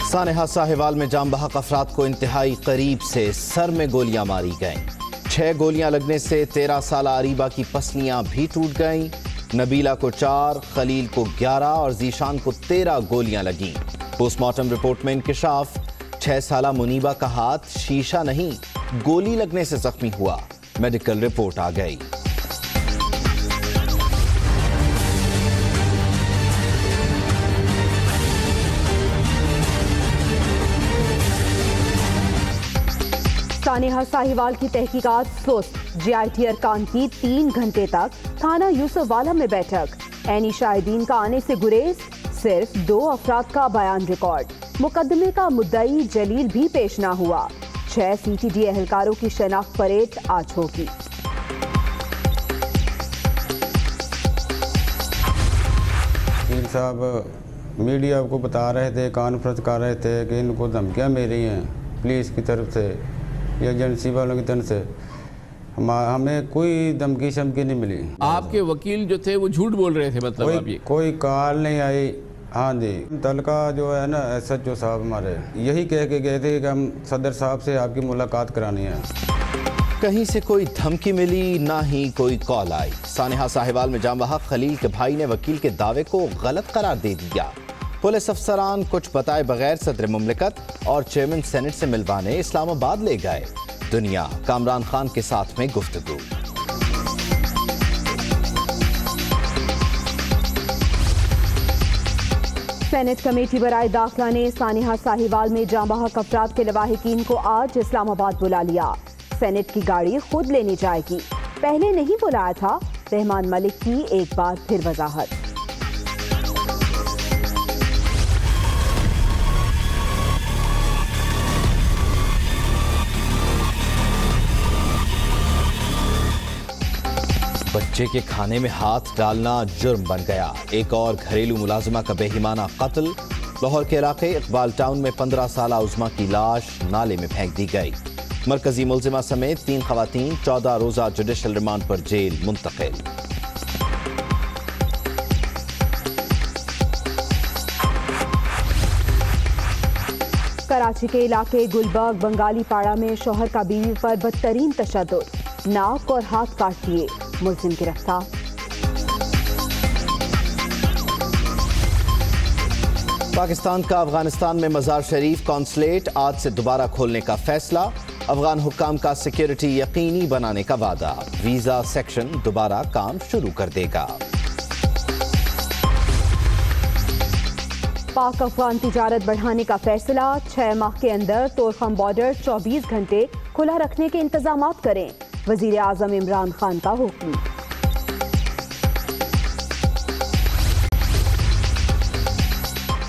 सानेहा साहिवाल में जाम बहक अफराद को इंतहाई करीब से सर में गोलियां मारी गईं। 6 गोलियां लगने से 13 साल अरीबा की पसलियां भी टूट गईं। नबीला को 4, खलील को 11 और जीशान को 13 गोलियां लगीं। पोस्टमार्टम रिपोर्ट में इंकशाफ, 6 साला मुनीबा का हाथ शीशा नहीं गोली लगने से जख्मी हुआ। मेडिकल रिपोर्ट आ गई। सानेहा साहिवाल की तहकीकात सुस्त। GIT अरकान की 3 घंटे तक थाना यूसुफवाला में बैठक। ऐनी शाहिदीन का आने से गुरेज, सिर्फ 2 अफराद का बयान रिकॉर्ड। मुकदमे का मुद्दई जलील भी पेश ना हुआ। 6 CTD एहलकारों की शनाख्त परेड आज होगी। साहब मीडिया को बता रहे थे, कॉन्फ्रेंस कर रहे थे कि इनको धमकियाँ मिल रही हैं पुलिस की तरफ से या एजेंसी वालों की तरफ से। हमें कोई धमकी शमकी नहीं मिली। आपके वकील जो थे वो झूठ बोल रहे थे, मतलब कोई कॉल नहीं आई। हाँ जी, तलका जो है ना SHO साहब हमारे यही कह के गए थे कि हम सदर साहब से आपकी मुलाकात करानी है। कहीं से कोई धमकी मिली ना ही कोई कॉल आई। सानेहा साहिवाल में जाम बहक खलील के भाई ने वकील के दावे को गलत करार दे दिया। पुलिस अफसरान कुछ बताए बगैर सदर मुमलिकत और चेयरमैन सेनेट से मिलवाने इस्लामाबाद ले गए। दुनिया कामरान खान के साथ में गुफ्तगू। सेनेट कमेटी बराए दाखिला ने सानेहा साहिवाल में जाम बहक अफराद के लवाहिकीन को आज इस्लामाबाद बुला लिया। सेनेट की गाड़ी खुद लेनी जाएगी। पहले नहीं बुलाया था। रहमान मलिक की एक बार फिर वजाहत। बच्चे के खाने में हाथ डालना जुर्म बन गया। एक और घरेलू मुलाजिमा का बेहिमाना कत्ल। लाहौर के इलाके इकबाल टाउन में 15 साला उज़मा की लाश नाले में फेंक दी गई। मरकजी मुलजिमा समेत 3 खवातीन 14 रोजा जुडिशल रिमांड पर जेल मुंतकिल। कराची के इलाके गुलबर्ग बंगाली पाड़ा में शौहर का बीवी पर बदतरीन तशद्दुद, नाक और हाथ काट दिए, मुलजिम गिरफ्तार। पाकिस्तान का अफगानिस्तान में मजार शरीफ कॉन्सुलेट आज से दोबारा खोलने का फैसला। अफगान हुक्काम का सिक्योरिटी यकीनी बनाने का वादा। वीजा सेक्शन दोबारा काम शुरू कर देगा। पाक अफगान तिजारत बढ़ाने का फैसला। 6 माह के अंदर तोरखम बॉर्डर 24 घंटे खुला रखने के इंतजाम करें। वजीर आजम इमरान खान का हुक्म।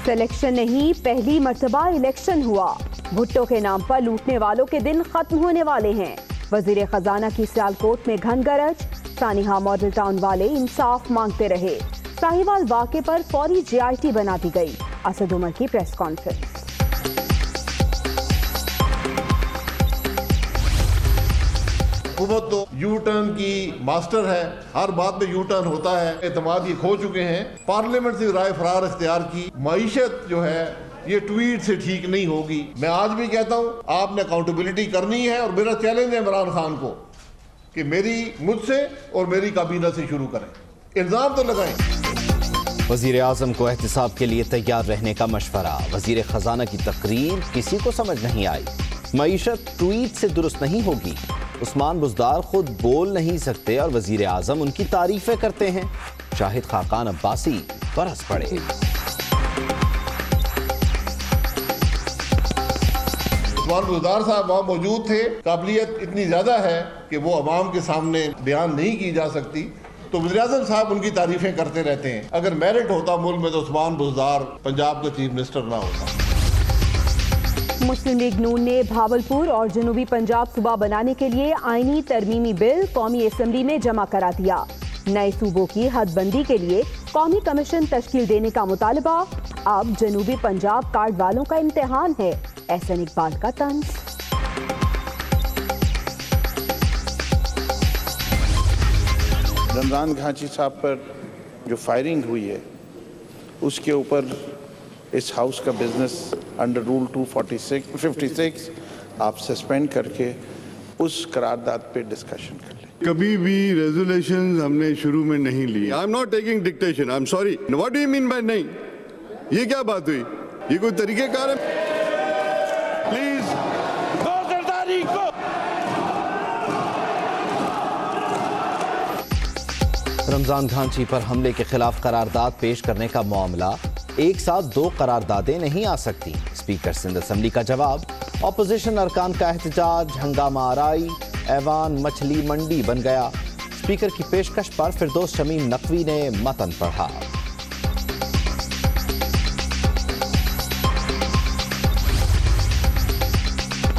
सिलेक्शन नहीं, पहली मर्तबा इलेक्शन हुआ। भुट्टो के नाम पर लूटने वालों के दिन खत्म होने वाले हैं। वजीर खजाना की सियालकोट में घन गरज। सानेहा मॉडल टाउन वाले इंसाफ मांगते रहे। साहिवाल वाक़े पर फौरी GIT बना दी गई। असद उमर की प्रेस कॉन्फ्रेंस। हुकूमत तो यू टर्न की मास्टर है, हर बात में यू टर्न होता है। एतमाद ये खो चुके हैं। पार्लियामेंट से राय फरार इख्तियार की। मईशत जो है ये ट्वीट से ठीक नहीं होगी। मैं आज भी कहता हूँ आपने अकाउंटेबिलिटी करनी है और मेरा चैलेंज है इमरान खान को कि मुझसे और मेरी काबीना से शुरू करें, इल्जाम तो लगाएं। वजीर आजम को एहतिसाब के लिए तैयार रहने का मशवरा। वजीर खजाना की तकरीर किसी को समझ नहीं आई। मईशत ट्वीट से दुरुस्त नहीं होगी। उस्मान बुज़दार खुद बोल नहीं सकते और वजीर आजम उनकी तारीफें करते हैं। शाहिद खाकान अब्बासी बरस पड़े। उस्मान बुज़दार साहब वहाँ मौजूद थे। काबिलियत इतनी ज्यादा है कि वो अवाम के सामने बयान नहीं की जा सकती, तो वज़ीर आज़म साहब उनकी तारीफें करते रहते हैं। अगर मेरिट होता मुल्क में तो उस्मान बुज़दार पंजाब का चीफ मिनिस्टर ना होता। मुस्लिम लीग नून ने भावलपुर और जनूबी पंजाब सूबा बनाने के लिए आईनी तरमीमी बिल कौमी असेंबली में जमा करा दिया। नए सूबों की हदबंदी के लिए कौमी कमीशन तश्कील देने का मुतालबा। अब जनूबी पंजाब कार्ड वालों का इम्तिहान है। एहसन इकबाल का तंज। रमजान घाची साहब पर जो फायरिंग हुई है उसके ऊपर इस हाउस का बिजनेस अंडर रूल 256 आप सस्पेंड करके उस करारदाद पे डिस्कशन कर लें। कभी भी रेजोल्यूशंस हमने शुरू में नहीं ली। I am not taking dictation, I am sorry. What do you mean by नहीं? ये क्या बात हुई? ये कोई तरीकेकार है? प्लीज रमजान घांची पर हमले के खिलाफ करारदाद पेश करने का मामला, एक साथ 2 करारदादें नहीं आ सकती। स्पीकर सिंध असेंबली का जवाब। ऑपोजिशन अरकान का एहतजाज, हंगामा आराई, ऐवान मछली मंडी बन गया। स्पीकर की पेशकश पर फिरदौस शमीम नकवी ने मतन पढ़ा।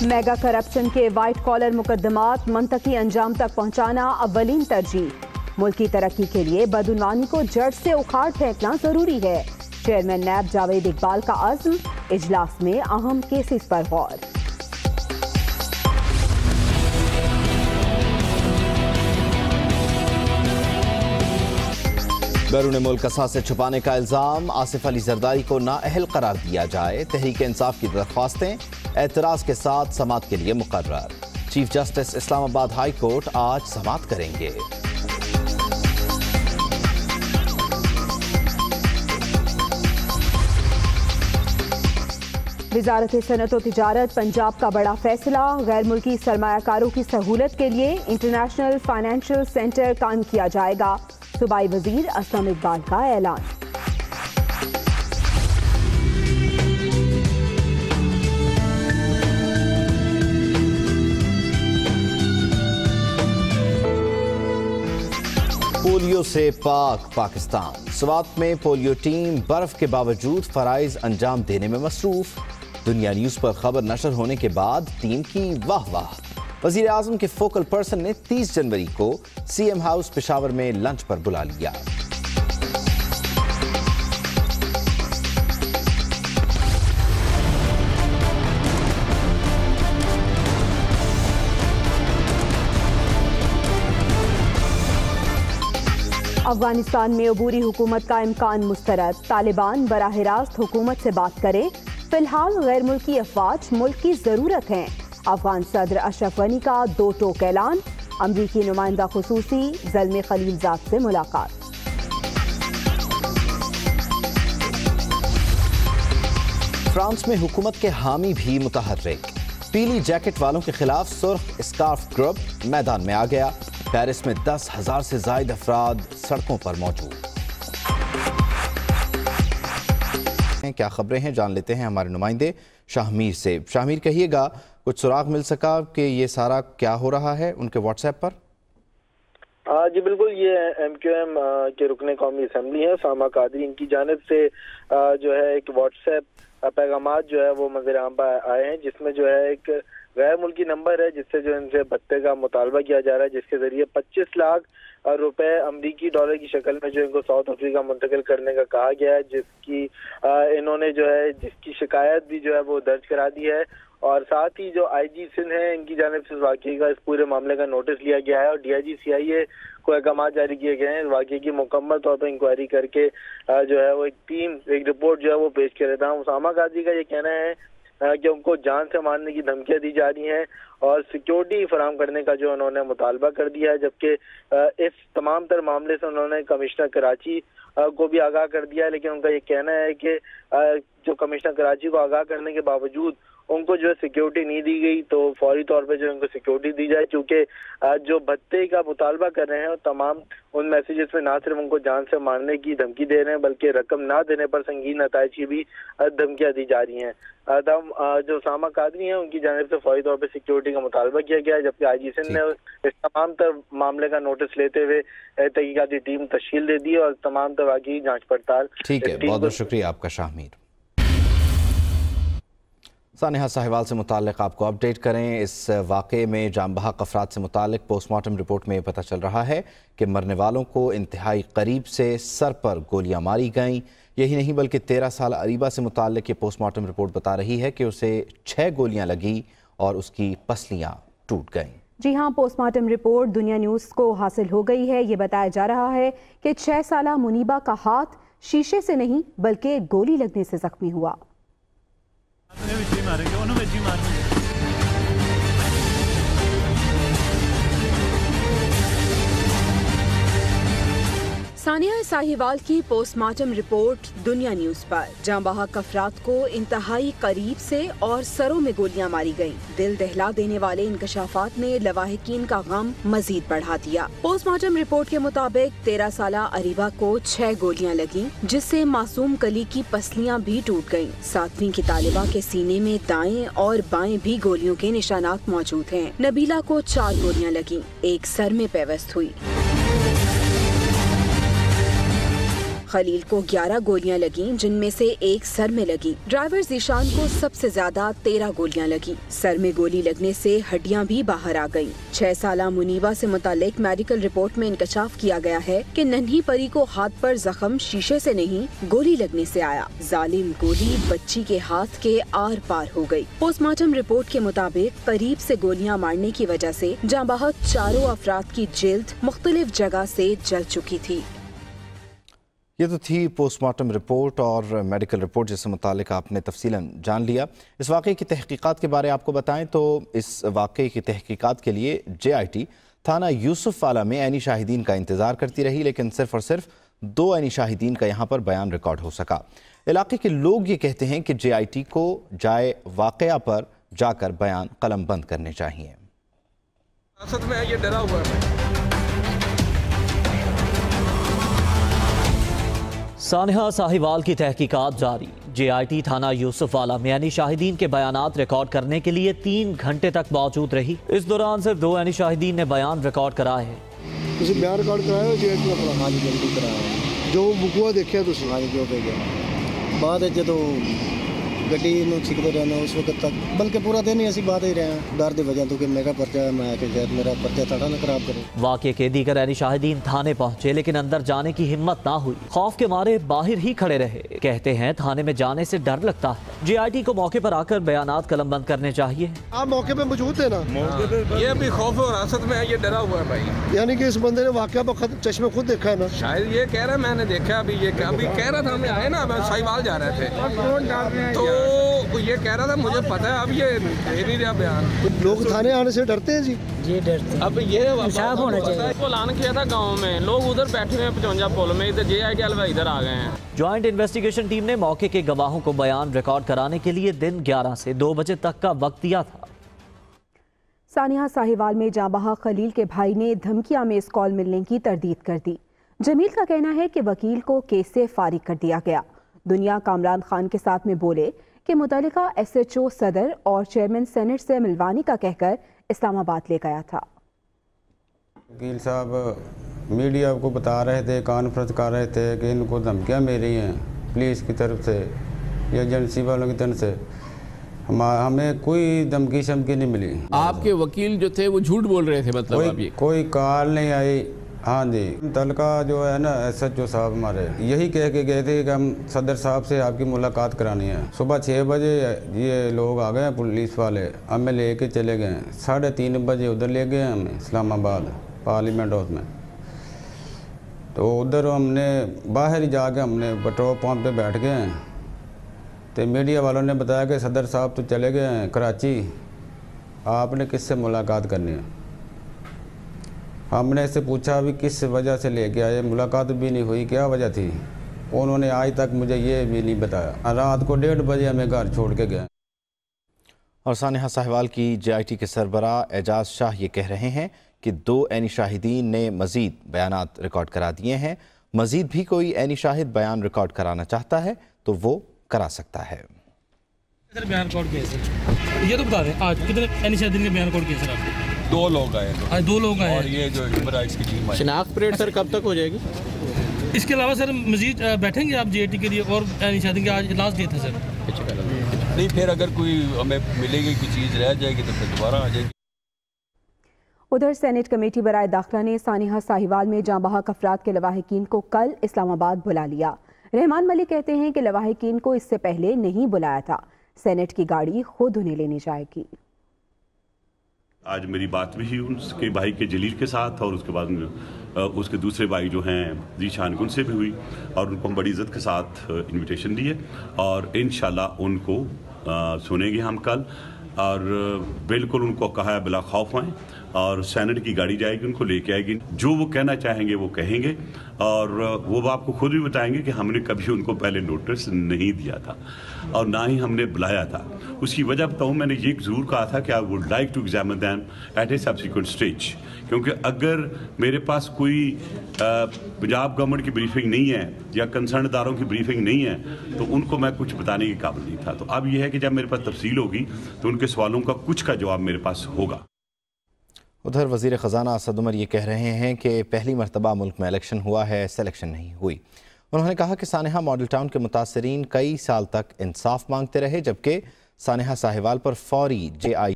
मेगा करप्शन के वाइट कॉलर मुकदमात मंतकी अंजाम तक पहुंचाना अव्वलीन तरजीह। मुल्क की तरक्की के लिए बदउनवानी को जड़ से उखाड़ फेंकना जरूरी है। चेयरमैन नैब जावेद इकबाल का अज़्म। इजलास में अहम केसेस पर गौर। बैरून मुल्क असासे छुपाने का इल्जाम, आसिफ अली जरदारी को नाअहल करार दिया जाए। तहरीक इंसाफ की दरख्वास्तें एतराज के साथ समाअत के लिए मुकर्रर। Chief justice Islamabad high court आज समाअत करेंगे। वजारत सनअत और तिजारत पंजाब का बड़ा फैसला, गैर मुल्की सरमायाकारों की सहूलत के लिए इंटरनेशनल फाइनेंशियल सेंटर कायम किया जाएगा। सूबाई वजीर असलम इकबाल का ऐलान। पोलियो से पाक पाकिस्तान। स्वात में पोलियो टीम बर्फ के बावजूद फराइज अंजाम देने में मसरूफ। दुनिया न्यूज पर खबर नशर होने के बाद टीम की वाह वाह। वजीर आजम के फोकल पर्सन ने 30 जनवरी को सीएम हाउस पेशावर में लंच पर बुला लिया। अफगानिस्तान में अबूरी हुकूमत का इम्कान मुस्तरद। तालिबान बराह रास्त हुकूमत से बात करे। फिलहाल गैर मुल्की अफवाज मुल्क की जरूरत है। अफगान सदर अशरफ गनी का 2 टोक ऐलान। अमरीकी नुमाइंदा खुसूसी ज़ल्मे खलीलजाद से मुलाकात। फ्रांस में हुकूमत के हामी भी मुतहर्रिक। पीली जैकेट वालों के खिलाफ सुर्ख स्कार्फ ग्रुप मैदान में आ गया। पेरिस में 10,000 से ज्यादा अफराद सड़कों पर मौजूद। क्या खबरें हैं, जान लेते हैं हमारे नुमाइंदे शाहमीर से। शाहमीर, कहिएगा कुछ सुराग मिल सका कि ये सारा क्या हो रहा है उनके व्हाट्सएप पर? जी बिल्कुल, ये MQM के रुकने कौमी असम्बली है सामा कादरी, इनकी जानिब से जो है एक व्हाट्सएप पैगामात जो है वो मंजर आम पर आए हैं, जिसमें जो है एक गैर मुल्की नंबर है जिससे जो इनसे भत्ते का मुतालबा किया जा रहा है, जिसके जरिए 25 लाख रुपए अमरीकी डॉलर की शक्ल में जो इनको साउथ अफ्रीका मुंतकिल करने का कहा गया है, जिसकी इन्होंने जो है जिसकी शिकायत भी जो है वो दर्ज करा दी है। और साथ ही जो IG सिंध है, इनकी जानिब से इस वाक़े का, इस पूरे मामले का नोटिस लिया गया है और DIG CIA को अहकाम जारी किए गए हैं। इस वाक़े की मुकम्मल तौर पर इंक्वायरी करके जो है वो एक रिपोर्ट जो है वो पेश कर देता हूँ। उसामा काजी का ये कहना है कि उनको जान से मारने की धमकियां दी जा रही हैं और सिक्योरिटी फराहम करने का जो उन्होंने मुतालबा कर दिया है, जबकि इस तमाम तर मामले से उन्होंने कमिश्नर कराची को भी आगाह कर दिया है। लेकिन उनका ये कहना है कि जो कमिश्नर कराची को आगाह करने के बावजूद उनको जो है सिक्योरिटी नहीं दी गई, तो फौरी तौर पे जो उनको सिक्योरिटी दी जाए, क्योंकि जो भत्ते का मुतालबा कर रहे हैं तमाम उन मैसेजेस में ना सिर्फ उनको जान से मारने की धमकी दे रहे हैं, बल्कि रकम ना देने पर संगीन नताइज की भी धमकियां दी जा रही हैं। जो उसामा कादरी हैं उनकी जानिब से फौरी तौर पर सिक्योरिटी का मुतालबा किया गया है, जबकि IG सिंध ने इस तमाम तर मामले का नोटिस लेते हुए तहकीकाती टीम तश्कील दे दी और तमाम तरह की जाँच पड़ताल। ठीक है, बहुत बहुत शुक्रिया आपका शाहमीर। सानिहा साहिवाल से मुताल्लिक आपको अपडेट करें। इस वाक़े में जाम बहक अफराद से मुताल्लिक पोस्टमार्टम रिपोर्ट में पता चल रहा है कि मरने वालों को इंतहाई करीब से सर पर गोलियां मारी गईं। यही नहीं बल्कि 13 साल अरीबा से मुताल्लिक ये पोस्टमार्टम रिपोर्ट बता रही है कि उसे 6 गोलियां लगी और उसकी पसलियां टूट गईं। जी हाँ, पोस्टमार्टम रिपोर्ट दुनिया न्यूज़ को हासिल हो गई है। ये बताया जा रहा है कि 6 साला मुनीबा का हाथ शीशे से नहीं बल्कि गोली लगने से जख्मी हुआ। सानिया साहिवाल की पोस्टमार्टम रिपोर्ट दुनिया न्यूज पर। जाँ बहक अफराद को इंतहाई करीब से और सरों में गोलियां मारी गईं। दिल दहला देने वाले इंकशाफात ने लवाहिकीन का गम मजीद बढ़ा दिया। पोस्टमार्टम रिपोर्ट के मुताबिक 13 साला अरीबा को 6 गोलियां लगीं, जिससे मासूम कली की पसलियां भी टूट गईं। 7वीं की तालिबा के सीने में दाएं और बाएं भी गोलियों के निशानात मौजूद हैं। नबीला को 4 गोलियां लगीं, एक सर में पेवस्त हुई। खलील को 11 गोलियां लगीं, जिनमें से एक सर में लगी। ड्राइवर जीशान को सबसे ज्यादा 13 गोलियां लगी। सर में गोली लगने से हड्डियां भी बाहर आ गईं। 6 साला मुनीबा से मुतालिक मेडिकल रिपोर्ट में इंकशाफ किया गया है कि नन्ही परी को हाथ पर जख्म शीशे से नहीं गोली लगने से आया। जालिम गोली बच्ची के हाथ के आर पार हो गई। पोस्टमार्टम रिपोर्ट के मुताबिक करीब से गोलियां मारने की वजह से जाँ बहक चारों अफराद की जिल्द मुख्तलिफ जगह से जल चुकी थी। ये तो थी पोस्टमार्टम रिपोर्ट और मेडिकल रिपोर्ट, जिससे मुतालिक आपने तफसीलन जान लिया। इस वाक़े की तहकीकात के बारे आपको बताएं तो इस वाक़े की तहकीकात के लिए JIT थाना यूसुफ वाला में ऐनी शाहिदीन का इंतज़ार करती रही, लेकिन सिर्फ और सिर्फ 2 ऐनी शाहिदीन का यहाँ पर बयान रिकॉर्ड हो सका। इलाके के लोग ये कहते हैं कि JIT को जाए वाक़या पर जाकर बयान कलम बंद करने चाहिए। ये डरा हुआ है। सानिया साहिवाल की तहकीकात जारी। JIT थाना यूसुफ वाला में ऐनी शाहिदीन के बयानात रिकॉर्ड करने के लिए 3 घंटे तक मौजूद रही। इस दौरान सिर्फ 2 ऐनी शाहिदीन ने बयान रिकॉर्ड कराए हैं। बयान रिकॉर्ड कराया JIT अपना हाँ जी जल्दी कराया जो बुकुआ देखिया तुम हाँ जी जो पे गया बाद जो गड्डी सीखते रहने उस वक्त तक बल्कि पूरा दिन ही ऐसी बात ही रहे डर की वजह तो कि मेरा पर्चा है, मैं शायद मेरा पर्चा थोड़ा ना खराब करे। वाक़े के दीगर ऐनी शाहिदीन थाने पहुंचे, लेकिन अंदर जाने की हिम्मत ना हुई। खौफ के मारे बाहर ही खड़े रहे। कहते हैं थाने में जाने से डर लगता है। JIT को मौके पर आकर बयानात कलम बंद करने चाहिए। आप मौके पे मौजूद थे ना? ये भी खौफ और हिरासत में ये डरा हुआ है भाई। यानी कि इस बंदे ने वाक़या पर चश्मे खुद देखा है ना? शायद ये कह रहा है, मैंने देखा अभी ये अभी कह रहा था, हमें आए ना साहिवाल जा रहे थे तो ये कह रहा था मुझे पता है। अब ये दे नहीं रहा बयान। लोग थाने आने से डरते हैं जी। ये डरते हैं। अब ये साफ होना चाहिए। ऐलान किया था गांव में, लोग उधर बैठे हुए हैं 55 पुल में, इधर JIT वाले इधर आ गए हैं। ज्वाइंट इन्वेस्टिगेशन टीम ने मौके के गवाहों को बयान रिकॉर्ड कराने के लिए दिन 11 से 2 बजे तक का वक्त दिया था। सानिया साहिवाल में जाँ बहक खलील के भाई ने धमकियां में इस कॉल मिलने की तरदीद कर दी। जमील का कहना है कि वकील को केस से फारिग कर दिया गया। दुनिया कामरान खान के साथ में बोले कि मुतल्लिका SHO सदर और चेयरमैन सेनेट से मिलवाने का कहकर इस्लामाबाद ले गया था। वकील साहब मीडिया को बता रहे थे, कॉन्फ्रेंस कर रहे थे कि इनको धमकियाँ मिल रही हैं पुलिस की तरफ से या एजेंसी वालों की तरफ से। हमें कोई धमकी शमकी नहीं मिली। आपके वकील जो थे वो झूठ बोल रहे थे मतलब? कोई कॉल नहीं आई। हाँ जी, तलका जो है ना SHO साहब हमारे यही कह के गए थे कि हम सदर साहब से आपकी मुलाकात करानी है। सुबह 6 बजे ये लोग आ गए पुलिस वाले, हमें लेके चले गए। 3:30 बजे उधर ले गए हमें इस्लामाबाद पार्लियामेंट हाउस में। तो उधर हमने बाहर ही जाके हमने पेट्रोल पंप पे बैठ गए। तो मीडिया वालों ने बताया कि सदर साहब तो चले गए हैं कराची, आपने किससे मुलाकात करनी है। हमने इससे पूछा अभी किस वजह से लेके आए, मुलाकात भी नहीं हुई, क्या वजह थी। उन्होंने आज तक मुझे ये भी नहीं बताया। रात को 1:30 बजे हमें घर छोड़ के गए। और सानिया साहिवाल की JIT के सरबरा एजाज शाह ये कह रहे हैं कि 2 ऐनी शाहिदीन ने मजीद बयानात रिकॉर्ड करा दिए हैं। मजीद भी कोई ऐनी शाहिद बयान रिकॉर्ड कराना चाहता है तो वो करा सकता है। सर बयान रिकॉर्ड किए सर, ये तो बता दें आज कितने ऐनी शाहिदीन के बयान रिकॉर्ड किए सर आपने? 2 लोग आए। आज 2 लोग आए। और ये जो ह्यूमन राइट्स की टीम आई। शिनाख्त परेड सर कब तक हो जाएगी? इसके अलावा सर मजीद बैठेंगे आप JIT के लिए और ऐनी शाहिदीन के आज लास्ट डेट है सर? नहीं, फिर अगर कोई हमें मिलेगी कोई चीज़ रह जाएगी तो फिर दोबारा आ जाएगी। उधर सेनेट कमेटी बराए दाखिला ने सानिया साहिवाल में जाँ बहक अफराद के लवाहिकीन को कल इस्लामाबाद बुला लिया। रहमान मलिक कहते हैं कि लवाहिकीन को इससे पहले नहीं बुलाया था। सेनेट की गाड़ी खुद उन्हें लेने जाएगी। आज मेरी बात भी हुई उनके भाई के जलील के साथ और उसके बाद उसके दूसरे भाई जो हैं जीशान उनसे भी हुई और उनको हम बड़ी इज़्ज़त के साथ इनविटेशन दिए और इंशाल्लाह उनको सुनेंगे हम कल और बिल्कुल उनको कहा है बिला खौफ आएँ और सेनेट की गाड़ी जाएगी उनको लेके आएगी, जो वो कहना चाहेंगे वो कहेंगे और वो आपको खुद भी बताएंगे कि हमने कभी उनको पहले नोटिस नहीं दिया था और ना ही हमने बुलाया था। उसकी वजह बताऊँ, मैंने ये ज़रूर कहा था कि I would like to examine them at a subsequent stage, क्योंकि अगर मेरे पास कोई पंजाब गवर्नमेंट की ब्रीफिंग नहीं है या कंसर्न इदारों की ब्रीफिंग नहीं है तो उनको मैं कुछ बताने के काबिल नहीं था। तो अब यह है कि जब मेरे पास तफसील होगी तो उनके सवालों का कुछ का जवाब मेरे पास होगा। उधर वज़ीर ख़जाना असद उमर ये कह रहे हैं कि पहली मरतबा मुल्क में इलेक्शन हुआ है, सिलेक्शन नहीं हुई। उन्होंने कहा कि सानेहा मॉडल टाउन के मुतासरीन कई साल तक इंसाफ मांगते रहे, जबकि सानेहा साहिवाल पर फौरी JI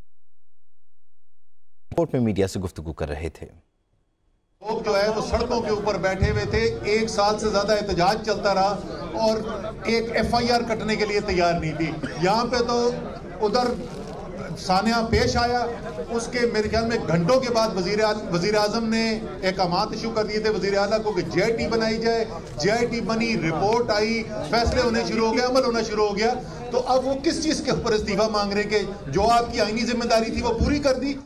कोर्ट में मीडिया से गुफ्तगू कर रहे थे। लोग जो है वो सड़कों के ऊपर बैठे हुए थे, 1 साल से ज्यादा एहतजाज चलता रहा और एक FIR कटने के लिए तैयार नहीं थी। यहाँ पे तो उधर सानिया पेश आया, उसके मेरे ख्याल में घंटों के बाद वजीर आजम ने अहकामात इशू कर दिए थे वजीर आला को कि JIT बनाई जाए। JIT बनी, रिपोर्ट आई, फैसले होने शुरू हो गए, अमल होना शुरू हो गया। तो अब वो किस चीज के ऊपर इस्तीफा मांग रहे कि जो आपकी आईनी जिम्मेदारी थी वो पूरी कर दी।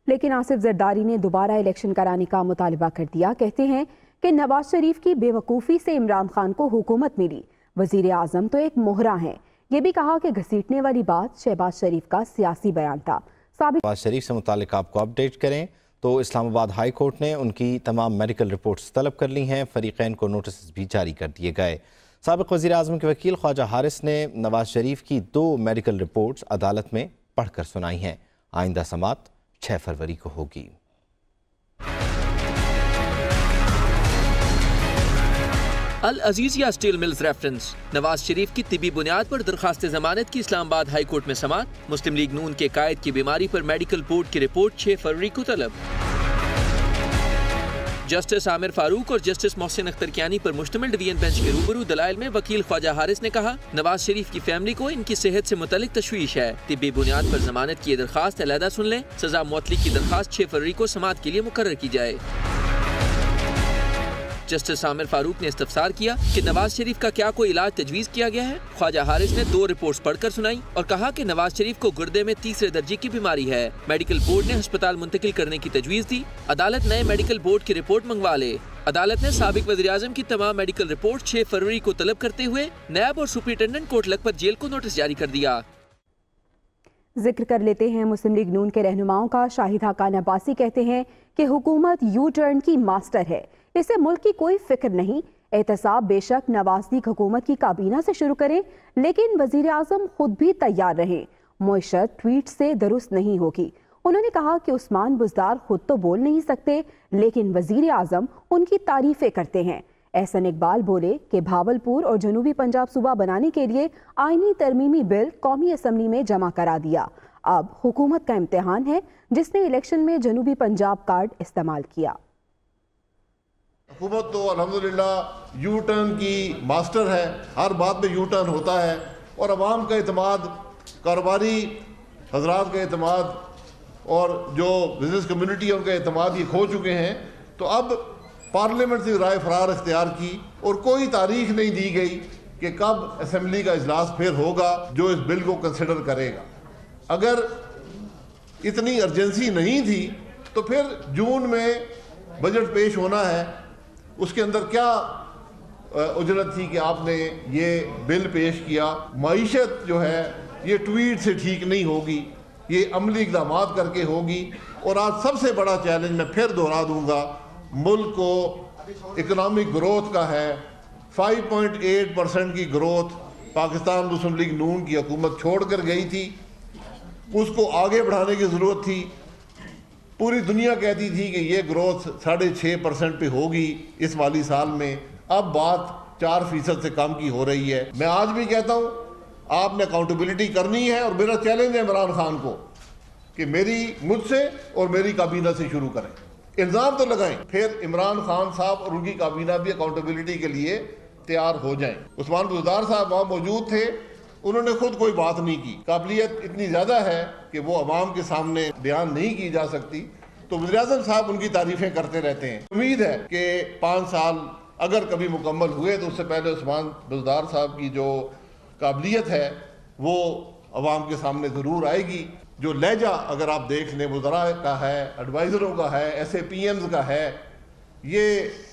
लेकिन आसिफ जरदारी ने दोबारा इलेक्शन कराने का मुतालबा कर दिया। कहते हैं कि नवाज शरीफ की बेवकूफ़ी से इमरान खान को हुकूमत मिली, वजीर आजम तो एक मोहरा है। ये भी कहा कि घसीटने वाली बात शहबाज शरीफ का सियासी बयान था। शहबाज शरीफ से मुतालिक आपको अपडेट करें तो इस्लामाबाद हाई कोर्ट ने उनकी तमाम मेडिकल रिपोर्ट्स तलब कर ली हैं। फरीकैन को नोटिस भी जारी कर दिए गए। साबिक वज़ीर आज़म के वकील ख्वाजा हारिस ने नवाज शरीफ की 2 मेडिकल रिपोर्ट्स अदालत में पढ़कर सुनाई हैं। आइंदा समाअत 6 फरवरी को होगी। Al Azizia steel mills reference. Nawaz Sharif की तिबी बुनियाद पर दरखास्त जमानत की इस्लामाबाद हाई कोर्ट में समाअत। मुस्लिम लीग नून के कायद की बीमारी पर मेडिकल बोर्ड की रिपोर्ट 6 फरवरी को तलब। जस्टिस आमिर फारूक और जस्टिस मोहसिन अख्तरकियानी पर मुश्तमिल डिवीजन बेंच के रूबरू दलाइल में वकील ख्वाजा हारिस ने कहा, नवाज शरीफ की फैमिली को इनकी सेहत से मुतल्लिक तशवीश है। तिब्बी बुनियाद पर जमानत की दरखास्त अलहदा सुन लें। सजा मुअत्तली की दरखास्त 6 फरवरी को समाअत के लिए मुकर्रर की जाए। जस्टिस आमिर फारूक ने इस्तफसार किया कि नवाज शरीफ का क्या कोई इलाज तजवीज़ किया गया है। ख्वाजा हारिस ने 2 रिपोर्ट्स पढ़कर सुनाई और कहा कि नवाज शरीफ को गुर्दे में 3रे दर्जे की बीमारी है। मेडिकल बोर्ड ने अस्पताल मुंतकिल करने की तजवीज़ दी। अदालत नए मेडिकल बोर्ड की रिपोर्ट मंगवा ले। अदालत ने साबिक वज़ीर आज़म की तमाम मेडिकल रिपोर्ट 6 फरवरी को तलब करते हुए नायब और सुपरिटेंडेंट कोर्ट लखपत जेल को नोटिस जारी कर दिया। जिक्र कर लेते हैं मुस्लिम लीग नून के रहनुमाओं का। शाहिद हकान अब्बासी कहते हैं कि हुकूमत यू टर्न की मास्टर है, इसे मुल्क की कोई फिक्र नहीं। एहतसाब बेशक नवाज लीग हुकूमत की काबीना से शुरू करें, लेकिन वजीर आजम खुद भी तैयार रहें। मुइशत ट्वीट से दुरुस्त नहीं होगी। उन्होंने कहा कि उस्मान बुज़दार खुद तो बोल नहीं सकते, लेकिन वजीर आजम उनकी तारीफें करते हैं। एहसन इकबाल बोले कि भावलपुर और जनूबी पंजाब सूबा बनाने के लिए आईनी तरमीमी बिल कौमी असम्बली में जमा करा दिया। अब हुकूमत का इम्तिहान है जिसने इलेक्शन में जनूबी पंजाब कार्ड इस्तेमाल किया। हुकूमत तो अल्हम्दुलिल्लाह यू टर्न की मास्टर है, हर बात में यू टर्न होता है और अवाम का एतमाद, कारोबारी हजरात का एतमाद और जो बिजनेस कम्युनिटी है उनका एतमाद ये खो चुके हैं। तो अब पार्लियामेंट से राय फरार इख्तियार की और कोई तारीख नहीं दी गई कि कब असेंबली का इजलास फिर होगा जो इस बिल को कंसिडर करेगा। अगर इतनी अर्जेंसी नहीं थी तो फिर जून में बजट पेश होना है, उसके अंदर क्या उजरत थी कि आपने ये बिल पेश किया। मईशत जो है ये ट्वीट से ठीक नहीं होगी, ये अमली इक़दाम करके होगी। और आज सबसे बड़ा चैलेंज मैं फिर दोहरा दूंगा, मुल्क को इकोनॉमिक ग्रोथ का है। 5.8% की ग्रोथ पाकिस्तान मुस्लिम लीग नून की हुकूमत छोड़ कर गई थी, उसको आगे बढ़ाने की ज़रूरत थी। पूरी दुनिया कहती थी कि ये ग्रोथ 6.5% पे होगी इस वाली साल में, अब बात 4% से कम की हो रही है। मैं आज भी कहता हूँ आपने अकाउंटेबिलिटी करनी है और मेरा चैलेंज है इमरान खान को कि मुझसे और मेरी काबीना से शुरू करें, इल्ज़ाम तो लगाएं, फिर इमरान खान साहब और उनकी काबीना भी अकाउंटेबिलिटी के लिए तैयार हो जाएं। उस्मान बुज़दार साहब वहाँ मौजूद थे, उन्होंने खुद कोई बात नहीं की। काबिलियत इतनी ज़्यादा है कि वो अवाम के सामने बयान नहीं की जा सकती। तो वज़ीर-ए-आज़म साहब उनकी तारीफें करते रहते हैं। उम्मीद है कि 5 साल अगर कभी मुकम्मल हुए तो उससे पहले उस्मान बुज़दार साहब की जो काबिलियत है वो अवाम के सामने ज़रूर आएगी। जो लहजा अगर आप देख लें वज़रा का है, एडवाइज़रों का है, SAPMs का है, ये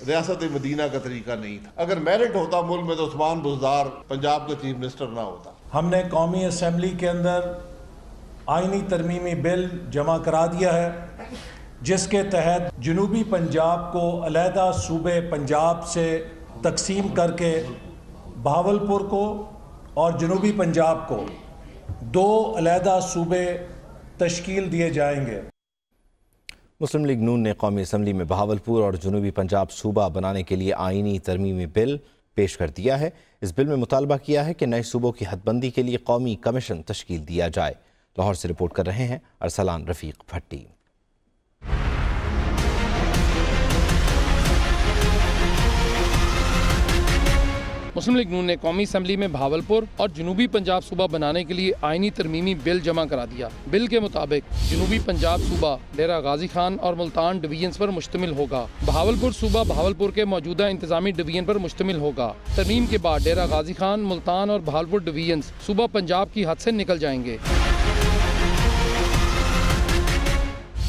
रियासत मदीना का तरीका नहीं था। अगर मेरिट होता मुल्क में तो उस्मान बुज़दार पंजाब का चीफ मिनिस्टर ना होता। हमने कौमी असम्बली के अंदर आइनी तरमीमी बिल जमा करा दिया है, जिसके तहत जनूबी पंजाब को अलहदा सूबे पंजाब से तकसीम करके बहावलपुर को और जनूबी पंजाब को 2 अलहदा सूबे तश्कील दिए जाएंगे। मुस्लिम लीग नून ने कौमी असम्बली में बहावलपुर और जनूबी पंजाब सूबा बनाने के लिए आइनी तरमीमी बिल पेश कर दिया है। इस बिल में मुतालबा किया है कि नए सूबों की हदबंदी के लिए कौमी कमीशन तश्कील दिया जाए। लाहौर से रिपोर्ट कर रहे हैं अरसलान रफीक भट्टी। मुस्लिम लीग नून ने कौमी असम्बली में भावलपुर और जनूबी पंजाब सूबा बनाने के लिए आइनी तरमीमी बिल जमा करा दिया। बिल के मुताबिक जनूबी पंजाब सूबा डेरा गाजी खान और मुल्तान डिवीजन पर मुश्तमिल होगा। भावलपुर सूबा भावलपुर के मौजूदा इंतजामी डिवीजन पर मुश्तमिल होगा। तरमीम के बाद डेरा गाजी खान, मुल्तान और भावलपुर डिवीजन सूबा पंजाब की हद से निकल जाएंगे।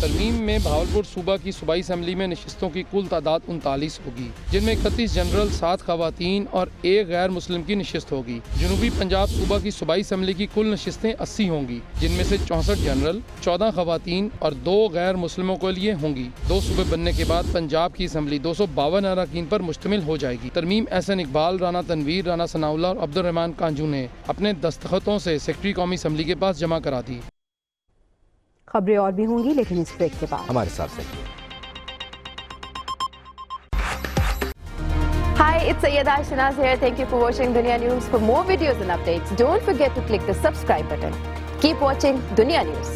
तरमीम में भावलपुर सूबा की सूबाई असम्बली में नशिस्तों की कुल तादाद 39 होगी, जिनमें 31 जनरल, 7 खवातीन और 1 गैर मुस्लिम की नशिस्त होगी। जनूबी पंजाब सूबा की सूबाई असम्बली की कुल नशिस्तें 80 होंगी, जिनमें से 64 जनरल, 14 खवातीन और 2 गैर मुस्लिमों के लिए होंगी। 2 सूबे बनने के बाद पंजाब की असम्बली 252 अरकान पर मुश्तमिल हो जाएगी। तरमीम एहसन इकबाल, राना तनवीर, राना सनाउल्लाह और अब्दुर्रहमान कांजू ने अपने दस्तखतों से सेक्रेटरी कौमी असम्बली के पास जमा करा दी। खबरें और भी होंगी, लेकिन इस ब्रेक के बाद हमारे साथ रहिए। Hi, it's Sayyeda Shanaz here. Thank you for watching Dunia News. For more videos and updates, don't forget to click the subscribe button. Keep watching Dunia News.